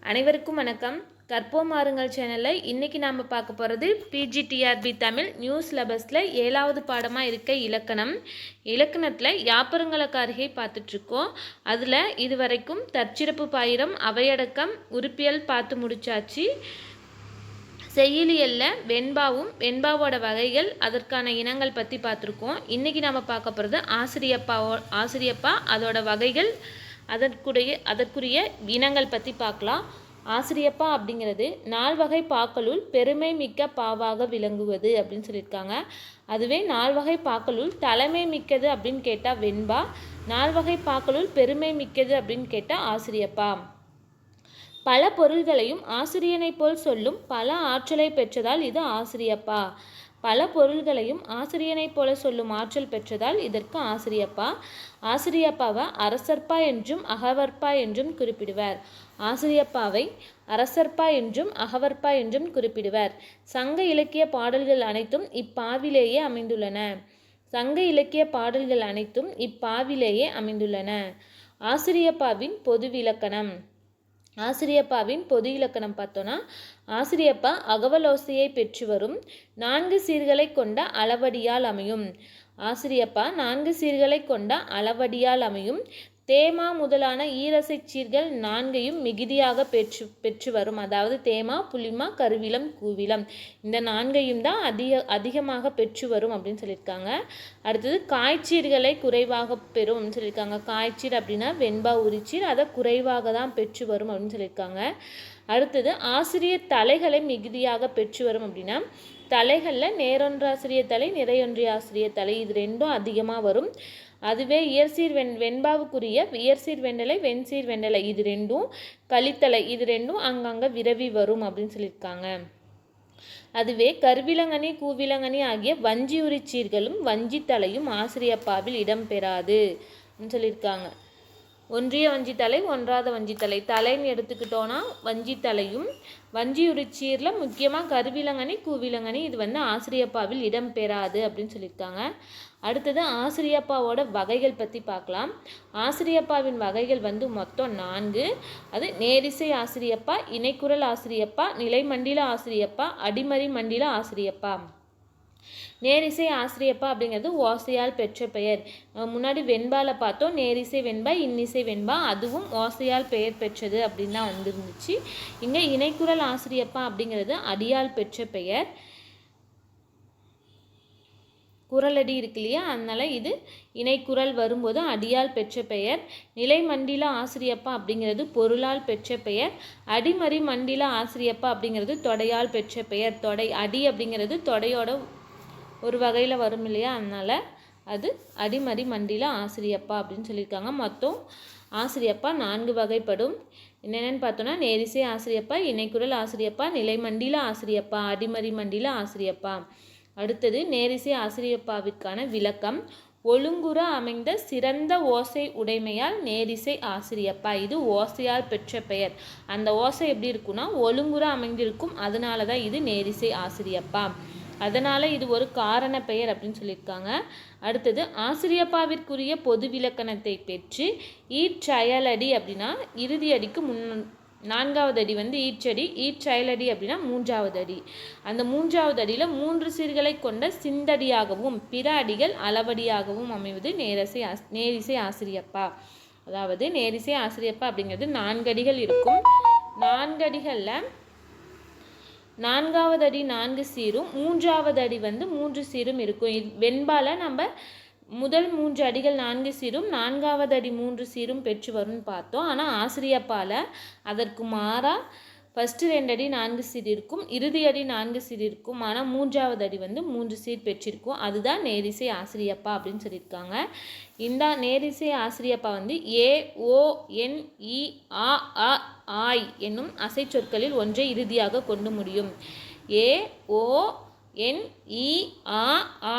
அனைவருக்கும் வணக்கம். கற்போம் ஆறுங்கள் சேனலில் இன்றைக்கி நாம் பார்க்க போகிறது பிஜிடிஆர்பி தமிழ் நியூ சிலபஸில் 7வது பாடமாக இருக்க இலக்கணம். இலக்கணத்தில் யாப்பருங்கலக்காரிகை பார்த்துட்ருக்கோம். அதில் இதுவரைக்கும் தற்சிறப்பு பாயிரம், அவையடக்கம், உறுப்பியல் பார்த்து முடிச்சாச்சு. செய்யுளியலில் வெண்பாவோட வகைகள், அதற்கான இனங்கள் பற்றி பார்த்துருக்கோம். இன்றைக்கி நாம் பார்க்க போகிறது ஆசிரியப்பா அதோட வகைகள், அதற்குரிய இனங்கள் பற்றி பார்க்கலாம். ஆசிரியப்பா அப்படிங்கிறது 4 வகை பாக்களுள் பெருமை மிக்க பாவாக விளங்குவது அப்படின்னு சொல்லியிருக்காங்க. அதுவே 4 வகை பாக்களுள் தலைமை மிக்கது அப்படின்னு கேட்டால் வெண்பா, 4 வகை பாக்களுள் பெருமை மிக்கது அப்படின்னு கேட்டால் ஆசிரியப்பா. பல பொருள்களையும் ஆசிரியனை போல் சொல்லும் பல ஆற்றலை பெற்றதால் இது ஆசிரியப்பா. பல பொருள்களையும் ஆசிரியனை போல சொல்லும் ஆற்றல் பெற்றதால் இதற்கு ஆசிரியப்பா. ஆசிரியப்பாவை அரசற்பா என்றும் அகவற்பா என்றும் குறிப்பிடுவர். ஆசிரியப்பாவை அரசற்பா என்றும் அகவற்பா என்றும் குறிப்பிடுவர். சங்க இலக்கிய பாடல்கள் அனைத்தும் இப்பாவிலேயே அமைந்துள்ளன. சங்க இலக்கிய பாடல்கள் அனைத்தும் இப்பாவிலேயே அமைந்துள்ளன. ஆசிரியப்பாவின் பொது இலக்கணம். ஆசிரியப்பாவின் பொது இலக்கணம் பார்த்தோன்னா, ஆசிரியப்பா அகவலோசையை பெற்று வரும் 4 சீர்களை கொண்ட அளவடியால் அமையும். ஆசிரியப்பா 4 சீர்களை கொண்ட அளவடியால் அமையும். தேமா முதலான ஈரசை சீர்கள் 4ஐயும் மிகுதியாக பெற்று வரும். அதாவது தேமா, புளிமா, கருவிலம், கூவிலம் இந்த 4ஐயும் தான் அதிகமாக பெற்று வரும் அப்படின்னு சொல்லியிருக்காங்க. அடுத்தது காய்ச்சீர்களை குறைவாக பெறும் அப்படின்னு சொல்லியிருக்காங்க. காய்ச்சீர் அப்படின்னா வெண்பா உரிச்சீர், அதை குறைவாக தான் பெற்று வரும் அப்படின்னு சொல்லியிருக்காங்க. அடுத்தது ஆசிரியர் தலைகளை மிகுதியாக பெற்று வரும் அப்படின்னா, தலைகளில் நேரொன்றாசிரிய தலை, நிறையொன்றிய ஆசிரியர் தலை இது 2ம் அதிகமாக வரும். அதுவே இயற்சீர் வெண்பாவுக்குரிய இயற்சீர் வெண்டலை, வெண்சீர் வெண்டலை இது 2ம், கலித்தலை இது 2ம் அங்கங்கே விரவி வரும் அப்படின்னு சொல்லியிருக்காங்க. அதுவே கருவிலங்கனி, கூவிலங்கனி ஆகிய வஞ்சி உரிச்சீர்களும் வஞ்சித்தலையும் ஆசிரியப்பாவில் இடம்பெறாது சொல்லியிருக்காங்க. ஒன்றிய வஞ்சித்தலை, ஒன்றாத வஞ்சித்தலை, தலைன்னு எடுத்துக்கிட்டோன்னா வஞ்சித்தலையும், வஞ்சி உரிச்சீரில் முக்கியமாக கருவிலங்கனி, கூவிலங்கனி இது ஆசிரியப்பாவில் இடம்பெறாது அப்படின்னு சொல்லியிருக்காங்க. அடுத்தது ஆசிரியப்பாவோட வகைகள் பற்றி பார்க்கலாம். ஆசிரியப்பாவின் வகைகள் மொத்தம் 4. அது நேரிசை ஆசிரியப்பா, இணைக்குரல் ஆசிரியப்பா, நிலைமண்டில ஆசிரியப்பா, அடிமறி மண்டில ஆசிரியப்பா. நேரிசை ஆசிரியப்பா அப்படிங்கிறது ஓசையால் பெற்ற பெயர். முன்னாடி வெண்பால பார்த்தோம், நேரிசை வெண்பா, இன்னிசை வெண்பா, அதுவும் ஓசையால் பெயர் பெற்றது அப்படின்னு தான் வந்துருந்துச்சு. இங்கே இணைக்குரல் ஆசிரியப்பா அப்படிங்கிறது அடியால் பெற்ற பெயர். குரலடி இருக்கு இல்லையா, அதனால் இது இணைக்குரல் வரும்போது அடியால் பெற்ற பெயர். நிலைமண்டில ஆசிரியப்பா அப்படிங்கிறது பொருளால் பெற்ற பெயர். அடிமறி மண்டில ஆசிரியப்பா அப்படிங்கிறது தொடையால் பெற்ற பெயர். தொடை அடி அப்படிங்கிறது தொடையோட ஒரு வகையில் வரும் இல்லையா, அதனால் அது அடிமறி மண்டில ஆசிரியப்பா அப்படின்னு சொல்லியிருக்காங்க. மொத்தம் ஆசிரியப்பா 4 வகைப்படும். என்னென்னு பார்த்தோன்னா, நேரிசை ஆசிரியப்பா, இணைக்குரல் ஆசிரியப்பா, நிலைமண்டில ஆசிரியப்பா, அடிமறி மண்டில ஆசிரியப்பா. அடுத்தது நேரிசை ஆசிரியப்பாவிற்கான விளக்கம். ஒழுங்குற அமைந்த சிறந்த ஓசை உடைமையால் நேரிசை ஆசிரியப்பா. இது ஓசையால் பெற்ற பெயர். அந்த ஓசை எப்படி இருக்குன்னா ஒழுங்குற அமைந்திருக்கும், அதனால தான் இது நேரிசை ஆசிரியப்பா. அதனால் இது ஒரு காரண பெயர் அப்படின்னு சொல்லியிருக்காங்க. அடுத்தது ஆசிரியப்பாவிற்குரிய பொது விலக்கணத்தை பெற்று ஈற்றயலடி அப்படின்னா இறுதி அடிக்கு 4வது அடி ஈற்றடி, ஈற்றயலடி அப்படின்னா 3வது அடி. அந்த 3வது அடியில் 3 சீர்களை கொண்ட சிந்தடியாகவும் பிற அடிகள் அளவடியாகவும் அமைவது நேரிசை ஆசிரியப்பா. அதாவது நேரிசை ஆசிரியப்பா அப்படிங்கிறது 4 அடிகள் இருக்கும். 4 அடிகளில் 4வது அடி 4 சீரும், 3வது அடி 3 சீரும் இருக்கும். வெண்பால நம்ம முதல் 3 அடிகள் 4 சீரும், 4வது அடி 3 சீரும் பெற்று வரும்னு பார்த்தோம். ஆனால் ஆசிரியப்பால் அதற்கு மாறாக ஃபஸ்ட்டு 2 அடி 4 சீர் இருக்கும், இறுதி அடி 4 சீர் இருக்கும். ஆனால் 3வது அடி 3 சீர் பெற்றிருக்கும். அதுதான் நேரிசை ஆசிரியப்பா அப்படின்னு சொல்லியிருக்காங்க. இந்த நேரிசை ஆசிரியப்பா ஏ, ஓ, என், இ, ஆ, அ, ஆய் என்னும் அசை சொற்களில் ஒன்றை இறுதியாக கொண்டு முடியும். ஏ, ஓ, என், இ, ஆ,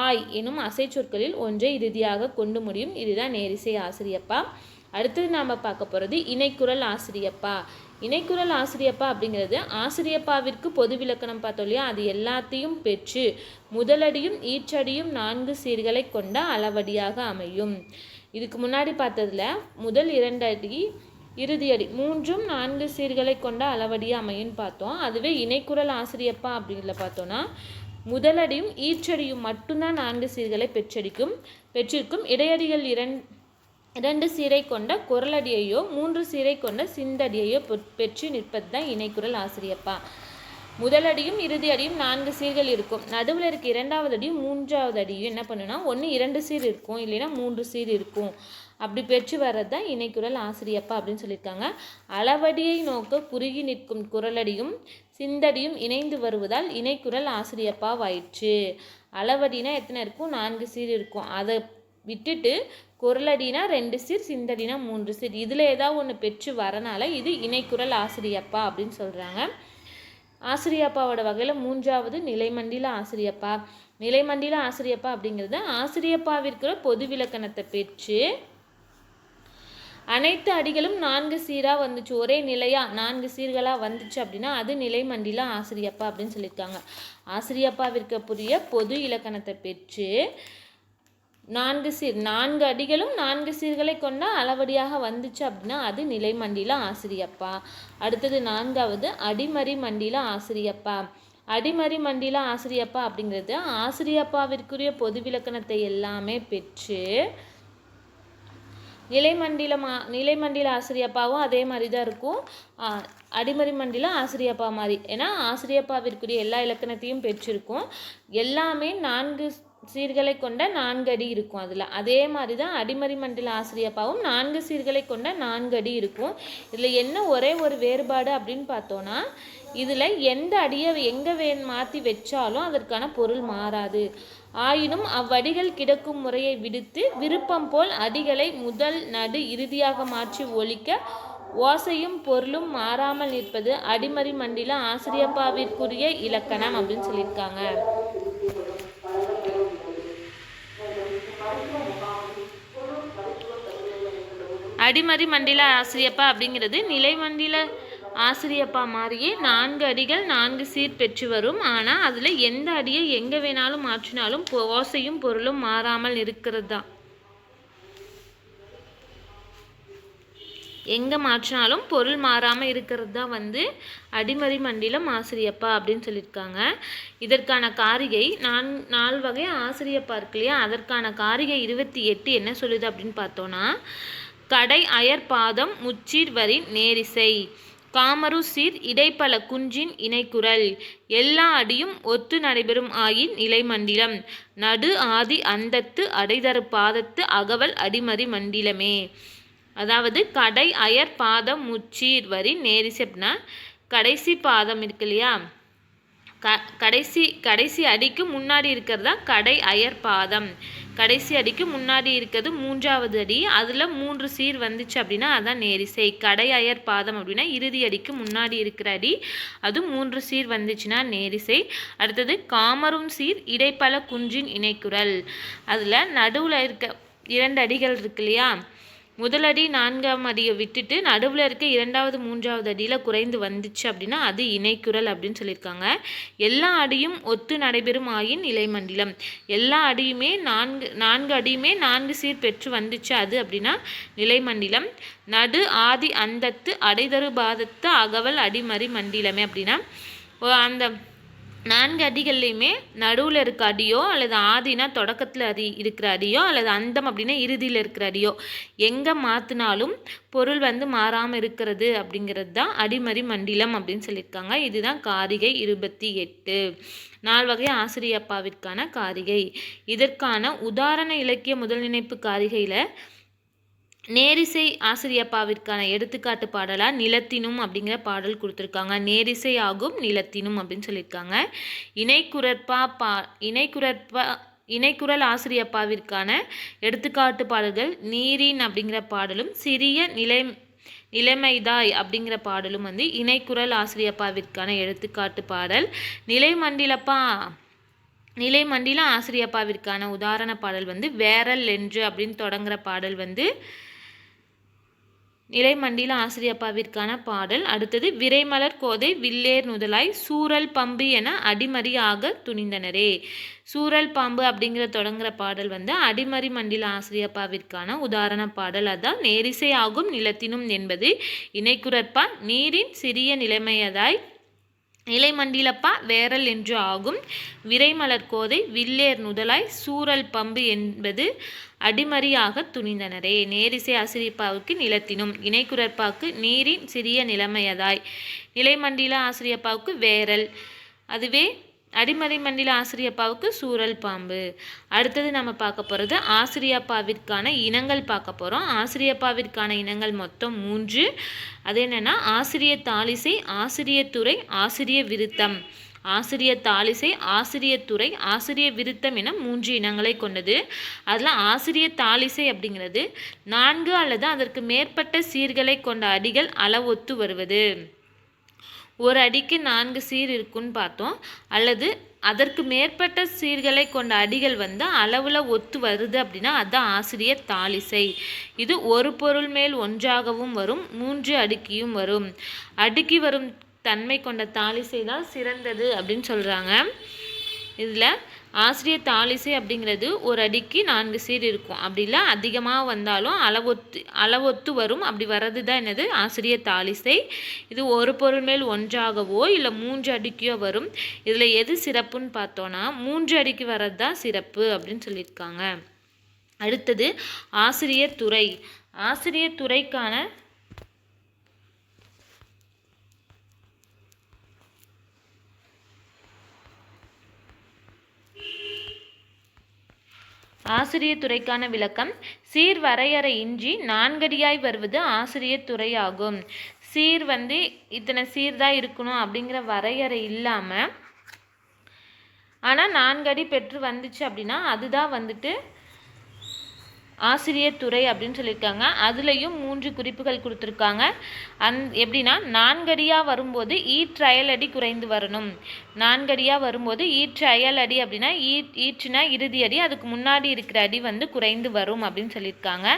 ஆய் என்னும் அசை சொற்களில் ஒன்றை இறுதியாக கொண்டு முடியும். இதுதான் நேரிசை ஆசிரியப்பா. அடுத்தது நாம் பார்க்க போகிறது இணைக்குரல் ஆசிரியப்பா. இணைக்குரல் ஆசிரியப்பா அப்படிங்கிறது ஆசிரியப்பாவிற்கு பொது விலக்கணம் பார்த்தோம் இல்லையா, அது எல்லாத்தையும் பெற்று முதலடியும் ஈற்றடியும் 4 சீர்களை கொண்ட அளவடியாக அமையும். இதுக்கு முன்னாடி பார்த்ததில் முதல் 2 அடி இறுதியடி 3ம் 4 சீர்களை கொண்ட அளவடியாக அமையும்னு பார்த்தோம். அதுவே இணைக்குரல் ஆசிரியப்பா அப்படிங்கிறத பார்த்தோன்னா முதலடியும் ஈற்றடியும் மட்டும்தான் 4 சீர்களை பெற்றிருக்கும். இடையடிகள் 2 சீரை கொண்ட குரலடியையோ 3 சீரை கொண்ட சிந்தடியையோ பெற்று நிற்பது தான் இணைக்குரல் ஆசிரியப்பா. முதலடியும் இறுதி அடியும் 4 சீர்கள் இருக்கும். நடுவில் இருக்க 2வது அடியும் 3வது அடியும் என்ன பண்ணுன்னா ஒன்று 2 சீர் இருக்கும், இல்லைன்னா 3 சீர் இருக்கும். அப்படி பெற்று வர்றது தான் இணைக்குரல் ஆசிரியப்பா அப்படின்னு சொல்லியிருக்காங்க. அளவடியை நோக்க குறுகி நிற்கும் குரலடியும் சிந்தடியும் இணைந்து வருவதால் இணைக்குரல் ஆசிரியப்பாவாயிற்று. அளவடினா எத்தனை இருக்கும்? 4 சீர் இருக்கும். அதை விட்டுட்டு குரலடினா 2 சீர், சிந்தடினா 3 சீர். இதில் ஏதாவது ஒன்று பெற்று வரனால இது இணைக்குரல் ஆசிரியப்பா அப்படின்னு சொல்கிறாங்க. ஆசிரியப்பாவோட வகையில் 3வது நிலைமண்டில ஆசிரியப்பா. நிலைமண்டில ஆசிரியப்பா அப்படிங்கிறது ஆசிரியப்பாவிற்கு பொது விலக்கணத்தை பெற்று அனைத்து அடிகளும் 4 சீராக வந்துச்சு, ஒரே நிலையாக 4 சீர்களாக வந்துச்சு அப்படின்னா அது நிலைமண்டில ஆசிரியப்பா அப்படின்னு சொல்லியிருக்காங்க. ஆசிரியப்பாவிற்கு புரிய பொது இலக்கணத்தை பெற்று 4 அடிகளும் 4 சீர்களை கொண்ட அளவடியாக வந்துச்சு அப்படின்னா அது நிலைமண்டில ஆசிரியப்பா. அடுத்தது 4வது அடிமறி மண்டில ஆசிரியப்பா. அடிமறி மண்டில ஆசிரியப்பா அப்படிங்கிறது ஆசிரியப்பாவிற்குரிய பொது விலக்கணத்தை எல்லாமே பெற்று நிலைமண்டில ஆசிரியப்பாவும் அதே மாதிரி தான் இருக்கும். அடிமறி மண்டில ஆசிரியப்பா மாதிரி, ஏன்னா ஆசிரியப்பாவிற்குரிய எல்லா இலக்கணத்தையும் பெற்றிருக்கும். எல்லாமே 4 சீர்களை கொண்ட 4 அடி இருக்கும். அதில் அதே மாதிரி தான் அடிமறி மண்டில ஆசிரியப்பாவும் 4 சீர்களை கொண்ட 4 அடி இருக்கும். இதில் என்ன ஒரே ஒரு வேறுபாடு அப்படின்னு பார்த்தோன்னா இதில் எந்த அடியை எங்கே மாற்றி வச்சாலும் அதற்கான பொருள் மாறாது. ஆயினும் அவ்வடிகள் கிடக்கும் முறையை விடுத்து விருப்பம் போல் அடிகளை முதல் நடு இறுதியாக மாற்றி ஒழிக்க ஓசையும் பொருளும் மாறாமல் நிற்பது அடிமறி மண்டில ஆசிரியப்பாவிற்குரிய இலக்கணம் அப்படின்னு சொல்லியிருக்காங்க. அடிமறி மண்டில ஆசிரியப்பா அப்படிங்கிறது நிலைமண்டில ஆசிரியப்பா மாதிரியே 4 அடிகள் 4 சீர் பெற்று வரும். ஆனால் அதில் எந்த அடியை எங்கே வேணாலும் மாற்றினாலும் ஓசையும் பொருளும் மாறாமல் இருக்கிறது தான். எங்கே மாற்றினாலும் பொருள் மாறாமல் இருக்கிறது தான் அடிமறி மண்டிலம் ஆசிரியப்பா அப்படின்னு சொல்லியிருக்காங்க. இதற்கான காரிகை 4 வகை ஆசிரியப்பா இருக்கு இல்லையா, அதற்கான காரிகை 28 என்ன சொல்லுது அப்படின்னு பார்த்தோன்னா கடை அயர் பாதம் முச்சீர் வரி நேரிசை காமரு சீர் இடைப்பல குன்றின் இணைக்குரல் எல்லா அடியும் ஒத்து நடைபெறும் ஆயின் நிலைமண்டிலம் நடு ஆதி அந்தத்து அடைதரு பாதத்து அகவல் அடிமறி மண்டிலமே. அதாவது கடை அயர் பாதம் முச்சீர் வரி நேரிசைனா கடைசி பாதம் இருக்கு இல்லையா, கடைசி அடிக்கு முன்னாடி இருக்கிறதா கடை அயர் பாதம். கடைசி அடிக்கு முன்னாடி இருக்கிறது 3வது அடி, அதில் 3 சீர் வந்துச்சு அப்படின்னா அதான் நேரிசை. கடை அயர் பாதம் அப்படின்னா இறுதி அடிக்கு முன்னாடி இருக்கிற அடி, அது 3 சீர் வந்துச்சுன்னா நேரிசை. அடுத்தது காமரும் சீர் இடைப்பல குன்றின் இணைக்குரல். அதில் நடுவில் இருக்க 2 அடிகள் இருக்கு இல்லையா, முதலடி 4ஆம் அடியை விட்டுட்டு நடுவில் இருக்க 2வது 3வது அடியில் குறைந்து வந்துச்சு அப்படின்னா அது இணைக்குரல் அப்படின்னு சொல்லியிருக்காங்க. எல்லா அடியும் ஒத்து நடைபெறும் ஆயின் நிலைமண்டிலம். எல்லா அடியுமே 4 அடியுமே 4 சீர் பெற்று வந்துச்சு அது அப்படின்னா நிலைமண்டிலம். நடு ஆதி அந்தத்து அடைதரு பாதத்து அகவல் அடிமறி மண்டிலமே அப்படின்னா அந்த 4 அடிகள்லையுமே நடுவில் இருக்க அடியோ அல்லது ஆதினா தொடக்கத்தில் இருக்கிற அடியோ அல்லது அந்தம் அப்படின்னா இறுதியில் இருக்கிற அடியோ எங்கே மாற்றினாலும் பொருள் மாறாமல் இருக்கிறது அப்படிங்கிறது தான் அடிமறி மண்டிலம் அப்படின்னு சொல்லியிருக்காங்க. இதுதான் காரிகை 28. 4 வகை ஆசிரியப்பாவிற்கான காரிகை. இதற்கான உதாரண இலக்கிய முதல் நினைப்பு காரிகையில் நேரிசை ஆசிரியப்பாவிற்கான எடுத்துக்காட்டு பாடலாக நிலத்தினும் அப்படிங்கிற பாடல் கொடுத்துருக்காங்க. நேரிசை ஆகும் நிலத்தினும் அப்படின்னு சொல்லியிருக்காங்க. இணைக்குரல் ஆசிரியப்பாவிற்கான எடுத்துக்காட்டு பாடல்கள் நீரின் அப்படிங்கிற பாடலும் சிறிய நிலைமைதாய் அப்படிங்கிற பாடலும் இணைக்குரல் ஆசிரியப்பாவிற்கான எடுத்துக்காட்டு பாடல். நிலைமண்டில ஆசிரியப்பாவிற்கான உதாரண பாடல் வேரல் என்று அப்படின்னு தொடங்குற பாடல் நிலைமண்டில ஆசிரியப்பாவிற்கான பாடல். அடுத்தது விரைமலர் கோதை வில்லேர் நுதலாய் சூரல் பம்பு என அடிமறியாக துணிந்தனரே. சூரல் பாம்பு அப்படிங்கிற தொடங்குற பாடல் வந்து அடிமறி மண்டில ஆசிரியப்பாவிற்கான உதாரண பாடல். அதான் நேரிசை ஆகும் நிலத்தினும் என்பது இணைக்குரற்பா நீரின் சிறிய நிலைமையதாய் நிலைமண்டிலப்பா வேரல் என்று ஆகும். விரைமலர் கோதை வில்லேர் நுதலாய் சூரல் பம்பு என்பது அடிமறியாக துணிந்தனரே. நேரிசை ஆசிரியப்பாவுக்கு நிலத்தினும், இணைக்குரற்பாவுக்கு நீரின் சிறிய நிலைமையதாய், நிலைமண்டில ஆசிரியப்பாவுக்கு வேரல், அதுவே அடிமறை மண்டில ஆசிரியப்பாவுக்கு சூரல் பாம்பு. அடுத்தது நம்ம பார்க்க போகிறது ஆசிரியப்பாவிற்கான இனங்கள் பார்க்க போகிறோம். ஆசிரியப்பாவிற்கான இனங்கள் மொத்தம் 3. அது என்னென்னா ஆசிரிய தாளிசை, ஆசிரியத்துறை, ஆசிரிய விருத்தம். ஆசிரிய தாளிசை, ஆசிரியத்துறை, ஆசிரிய விருத்தம் என 3 இனங்களை கொண்டது. அதில் ஆசிரிய தாளிசை அப்படிங்கிறது 4 அல்லது அதற்கு மேற்பட்ட சீர்களை கொண்ட அடிகள் அளவொத்து வருவது. ஒரு அடிக்கு 4 சீர் இருக்குன்னு பார்த்தோம். அல்லது அதற்கு மேற்பட்ட சீர்களை கொண்ட அடிகள் வந்து அளவில் ஒத்து வருது அப்படின்னா அதுதான் ஆசிரிய தாளிசை. இது ஒரு பொருள் மேல் ஒன்றாகவும் வரும், 3 அடுக்கியும் வரும். அடுக்கி வரும் தன்மை கொண்ட தாளிசை தான் சிறந்தது அப்படின்னு சொல்கிறாங்க. இதில் ஆசிரிய தாளிசை அப்படிங்கிறது ஒரு அடிக்கு 4 சீர் இருக்கும். அப்படி இல்லை அதிகமாக வந்தாலும் அளவொத்து வரும். அப்படி வர்றது தான் என்னது ஆசிரிய தாளிசை. இது ஒரு பொருள் மேல் ஒன்றாகவோ இல்லை 3 அடுக்கியோ வரும். இதில் எது சிறப்புன்னு பார்த்தோன்னா 3 அடுக்கி வர்றது தான் சிறப்பு அப்படின்னு சொல்லியிருக்காங்க. அடுத்தது ஆசிரியர் துறை. ஆசிரியர் துறைக்கான ஆசிரிய துறைக்கான விளக்கம். சீர் வரையறையின்றி 4 அடியாய் வருவது ஆசிரியர் துறை ஆகும். சீர் வந்து இத்தனை சீர் தான் இருக்கணும் அப்படிங்கிற வரையறை இல்லாமல் ஆனால் 4 அடி பெற்று வந்துச்சு அப்படின்னா அதுதான் வந்துட்டு ஆசிரியர் துறை அப்படின்னு சொல்லியிருக்காங்க. அதுலேயும் 3 குறிப்புகள் கொடுத்துருக்காங்க. எப்படின்னா 4 அடியாக வரும்போது ஈற்றயல் அடி குறைந்து வரணும். 4 அடியாக வரும்போது ஈற்றயல் அடி அப்படின்னா ஈற்றுனா இறுதி அடி, அதுக்கு முன்னாடி இருக்கிற அடி வந்து குறைந்து வரும் அப்படின்னு சொல்லியிருக்காங்க.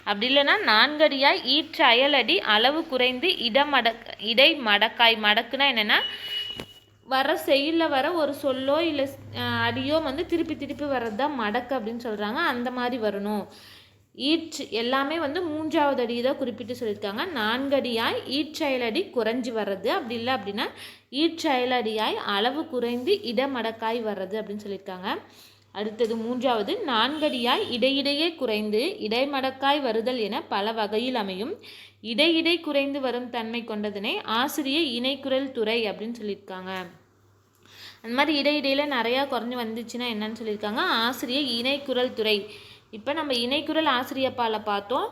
அப்படி இல்லைன்னா 4 அடியாக ஈற்றயல் அடி அளவு குறைந்து இடை மடக்காய். மடக்குனா என்னென்னா வர செயலில் வர ஒரு சொல்லோ இல்லை அடியோ வந்து திருப்பி திருப்பி வர்றது தான் மடக்கு அப்படின்னு சொல்கிறாங்க. அந்த மாதிரி வரணும். எல்லாமே வந்து 3வது அடி தான் குறிப்பிட்டு சொல்லியிருக்காங்க. 4 அடியாய் ஈற்றயல் அடி குறைஞ்சி வர்றது. அப்படி இல்லை அப்படின்னா ஈற்றயல் அடியாய் அளவு குறைந்து இடமடக்காய் வர்றது அப்படின்னு சொல்லியிருக்காங்க. அடுத்தது 3வது 4 அடியாய் இடையிடையே குறைந்து இடைமடக்காய் வருதல் என பல வகையில் அமையும். இடையிடை குறைந்து வரும் தன்மை கொண்டதனை ஆசிரிய இணைக்குரல் துறை அப்படின்னு சொல்லியிருக்காங்க. அந்த மாதிரி இடையிடையில் நிறையா குறைஞ்சி வந்துச்சுன்னா என்னன்னு சொல்லியிருக்காங்க ஆசிரிய இணைக்குரல் துறை. இப்போ நம்ம இணைக்குரல் ஆசிரியப்பால் பார்த்தோம்.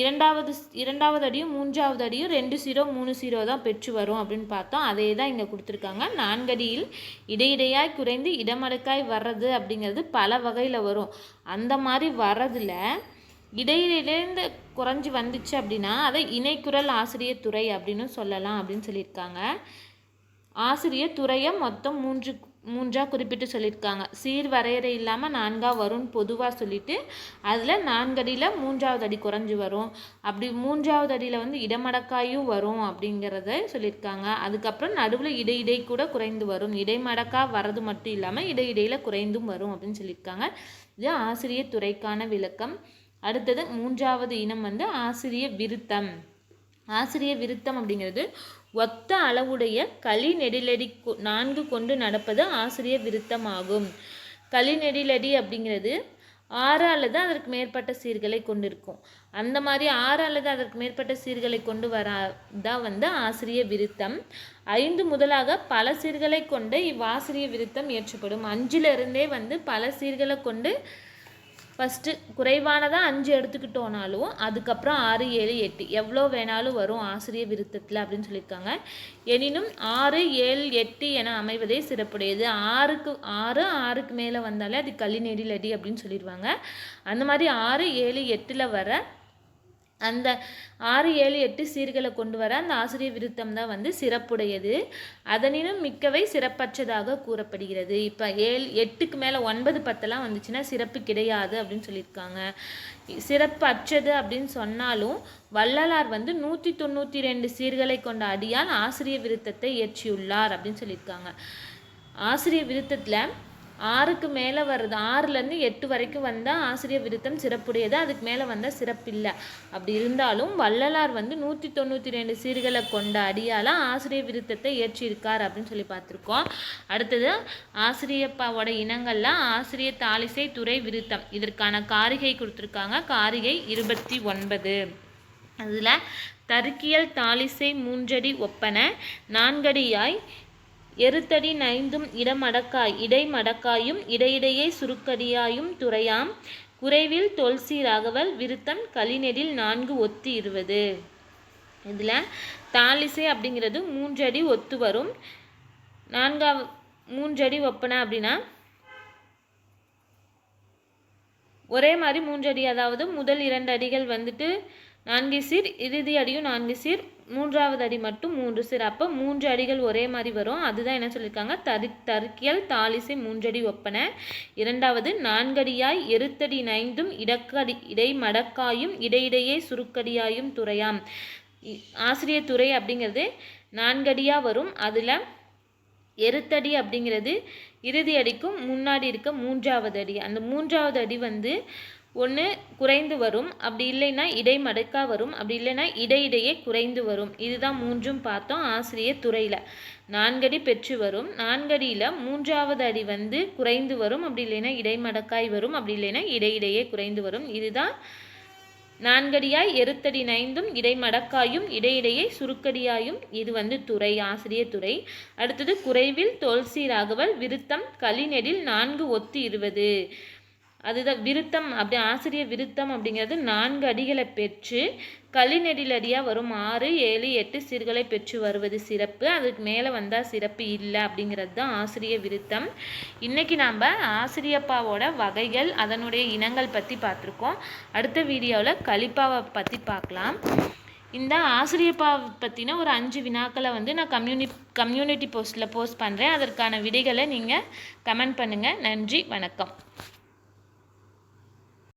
இரண்டாவது அடியும் 3வது அடியும் 2 0 3 0 தான் பெற்று வரும் அப்படின்னு பார்த்தோம். அதே தான் இங்கே கொடுத்துருக்காங்க. 4 அடியில் இடையிடையாய் குறைந்து இடமடக்காய் வர்றது அப்படிங்கிறது பல வகையில் வரும். அந்த மாதிரி வர்றதில் இடையிலேருந்து குறைஞ்சி வந்துச்சு அப்படின்னா அதை இணைக்குரல் ஆசிரியர் துறை அப்படின்னு சொல்லலாம் அப்படின்னு சொல்லியிருக்காங்க. ஆசிரியர் துறையை மொத்தம் 3ஆக குறிப்பிட்டு சொல்லியிருக்காங்க. சீர் வரையறை இல்லாமல் 4ஆக வரும்னு பொதுவாக சொல்லிவிட்டு அதில் 4 அடியில் 3வது அடி குறைஞ்சி வரும். அப்படி 3வது அடியில் வந்து இடமடக்காயும் வரும் அப்படிங்கிறத சொல்லியிருக்காங்க. அதுக்கப்புறம் நடுவில் இடையிடை கூட குறைந்து வரும். இடைமடக்கா வர்றது மட்டும் இல்லாமல் இடையிடையில் குறைந்தும் வரும் அப்படின்னு சொல்லியிருக்காங்க. இது ஆசிரியர் துறைக்கான விளக்கம். அடுத்தது 3வது இனம் வந்து ஆசிரிய விருத்தம். ஆசிரிய விருத்தம் அப்படிங்கிறது ஒத்த அளவுடைய களி நெடிலடி 4 கொண்டு நடப்பது ஆசிரிய விருத்தம் ஆகும். களி நெடிலடி அப்படிங்கிறது 6 அல்லது அதற்கு மேற்பட்ட சீர்களை கொண்டிருக்கும். அந்த மாதிரி 6 அல்லது அதற்கு மேற்பட்ட சீர்களை கொண்டு வரதான் வந்து ஆசிரிய விருத்தம். 5 முதலாக பல சீர்களை கொண்டு இவ்வாசிரிய விருத்தம் இயற்றப்படும். 5லிருந்தே வந்து பல சீர்களை கொண்டு ஃபஸ்ட்டு குறைவானதாக 5 எடுத்துக்கிட்டோனாலும் அதுக்கப்புறம் 6 7 8 எவ்வளோ வேணாலும் வரும் ஆசிரிய விருத்தத்தில் அப்படின்னு சொல்லியிருக்காங்க. எனினும் 6 7 8 என அமைவதே சிறப்புடையது. 6க்கு மேலே வந்தாலே அது களி நெடிலடி அப்படின்னு சொல்லிடுவாங்க. அந்த மாதிரி 6 7 8ல் வர அந்த 6, 7, 8 சீர்களை கொண்டு வர அந்த ஆசிரிய விருத்தம் தான் வந்து சிறப்புடையது. அதனினும் மிக்கவை சிறப்பற்றதாக கூறப்படுகிறது. இப்போ 7, 8க்கு மேலே 9, 10 வந்துச்சுன்னா சிறப்பு கிடையாது அப்படின்னு சொல்லியிருக்காங்க. சிறப்பு அற்றது அப்படின்னு சொன்னாலும் வள்ளலார் வந்து 192 சீர்களை கொண்ட அடியால் ஆசிரிய விருத்தத்தை இயற்றியுள்ளார் அப்படின்னு சொல்லியிருக்காங்க. ஆசிரிய விருத்தத்தில் 6க்கு மேலே வருது, 6லேருந்து 8 வரைக்கும் வந்தால் ஆசிரிய விருத்தம் சிறப்புடையது, அதுக்கு மேலே வந்தால் சிறப்பில்லை. அப்படி இருந்தாலும் வள்ளலார் வந்து 192 சீர்களை கொண்ட அடியால் ஆசிரிய விருத்தத்தை இயற்றியிருக்கார் அப்படின்னு சொல்லி பார்த்துருக்கோம். அடுத்தது ஆசிரியப்பாவோட இனங்களில் ஆசிரிய தாளிசை துறை விருத்தம், இதற்கான காரிகை கொடுத்துருக்காங்க. காரிகை 29. அதில் தருக்கியல் தாளிசை 3 அடி ஒப்பன 4 அடியாய் எருத்தடி 9 இடைமடக்காயும் இடையிடையே சுருக்கடியாயும் துறையாம் குறைவில் தொல்சி ராகவல் விருத்தம் கலிநெடில் 4 ஒத்து 20. இதில் தாளிசை அப்படிங்கிறது 3 அடி ஒத்து வரும். 3 அடி ஒப்பனை அப்படின்னா ஒரே மாதிரி 3 அடி, அதாவது முதல் 2 அடிகள் வந்துட்டு 4 சீர், இறுதி அடியும் 4 சீர், 3வது அடி மட்டும் 3 சீர். அப்போ 3 அடிகள் ஒரே மாதிரி வரும். அதுதான் என்ன சொல்லியிருக்காங்க, தருக்கியல் தாளிசை 3 அடி ஒப்பனை. 2வது 4 அடியாய் எருத்தடி 9 இடைமடக்காயும் இடையிடையே சுருக்கடியாயும் துறையாம். ஆசிரிய துறை அப்படிங்கிறது 4 அடியாக வரும். அதில் எருத்தடி அப்படிங்கிறது இறுதி அடிக்கும் முன்னாடி இருக்க 3வது அடி. அந்த 3வது அடி வந்து ஒன்று குறைந்து வரும், அப்படி இல்லைன்னா இடைமடக்கா வரும், அப்படி இல்லைன்னா இடையிடையே குறைந்து வரும். இதுதான் 3ம் பார்த்தோம். ஆசிரிய துறையில் 4 அடி பெற்று வரும். 4 அடியில் 3வது அடி வந்து குறைந்து வரும், அப்படி இல்லைன்னா இடைமடக்காய் வரும், அப்படி இல்லைன்னா இடையிடையே குறைந்து வரும். இதுதான் 4 அடியாய் எருத்தடி 9 இடைமடக்காயும் இடையிடையே சுருக்கடியாயும். இது வந்து துறை, ஆசிரிய துறை. அடுத்தது குறைவில் தொல்சி ராகவல் விருத்தம் கலிநெடில் 4 ஒத்து 20. அதுதான் விருத்தம். அப்படி ஆசிரிய விருத்தம் அப்படிங்கிறது 4 அடிகளை பெற்று கலிநெடில் அடியாக வரும். 6, 7, 8 சீர்களை பெற்று வருவது சிறப்பு, அதுக்கு மேலே வந்தால் சிறப்பு இல்லை அப்படிங்கிறது தான் ஆசிரிய விருத்தம். இன்றைக்கி நாம் ஆசிரியப்பாவோட வகைகள் அதனுடைய இனங்கள் பற்றி பார்த்துருக்கோம். அடுத்த வீடியோவில் கலிப்பாவை பற்றி பார்க்கலாம். இந்த ஆசிரியப்பா பற்றின ஒரு 5 வினாக்களை வந்து நான் கம்யூனிட்டி போஸ்ட்டில் போஸ்ட் பண்ணுறேன். அதற்கான விடைகளை நீங்கள் கமெண்ட் பண்ணுங்கள். நன்றி, வணக்கம்.